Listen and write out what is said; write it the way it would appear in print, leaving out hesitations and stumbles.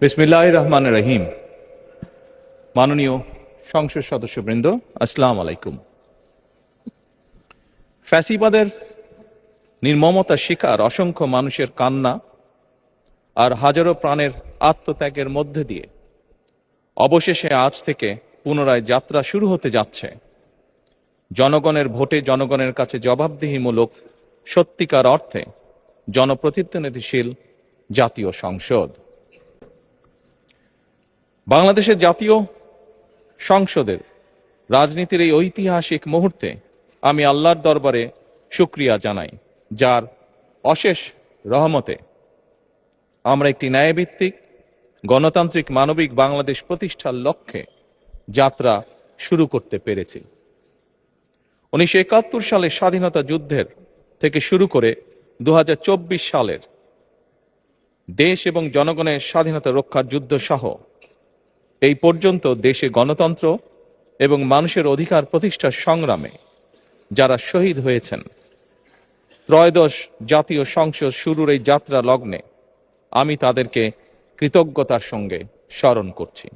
বিসমিল্লাহির রহমানির রহিম। মাননীয় সংসদ সদস্যবৃন্দ, আসসালামু আলাইকুম। ফ্যাসিবাদের নির্মমতার শিকার অসংখ্য মানুষের কান্না আর হাজারো প্রাণের আত্মত্যাগের মধ্যে দিয়ে অবশেষে আজ থেকে পুনরায় যাত্রা শুরু হতে যাচ্ছে জনগণের ভোটে জনগণের কাছে জবাবদিহিমূলক সত্যিকার অর্থে জনপ্রতিনিধিশীল জাতীয় সংসদ। বাংলাদেশের জাতীয় সংসদের রাজনীতির এই ঐতিহাসিক মুহূর্তে আমি আল্লাহর দরবারে শুকরিয়া জানাই, যার অশেষ রহমতে আমরা একটি ন্যায়ভিত্তিক গণতান্ত্রিক মানবিক বাংলাদেশ প্রতিষ্ঠার লক্ষ্যে যাত্রা শুরু করতে পেরেছি। 1971 সালের স্বাধীনতা যুদ্ধের থেকে শুরু করে 2024 সালের দেশ এবং জনগণের স্বাধীনতা রক্ষার যুদ্ধ সহ এই পর্যন্ত দেশে গণতন্ত্র এবং মানুষের অধিকার প্রতিষ্ঠার সংগ্রামে যারা শহীদ হয়েছেন, ত্রয়োদশ জাতীয় সংসদ শুরুর এই যাত্রা লগ্নে আমি তাদেরকে কৃতজ্ঞতার সঙ্গে স্মরণ করছি।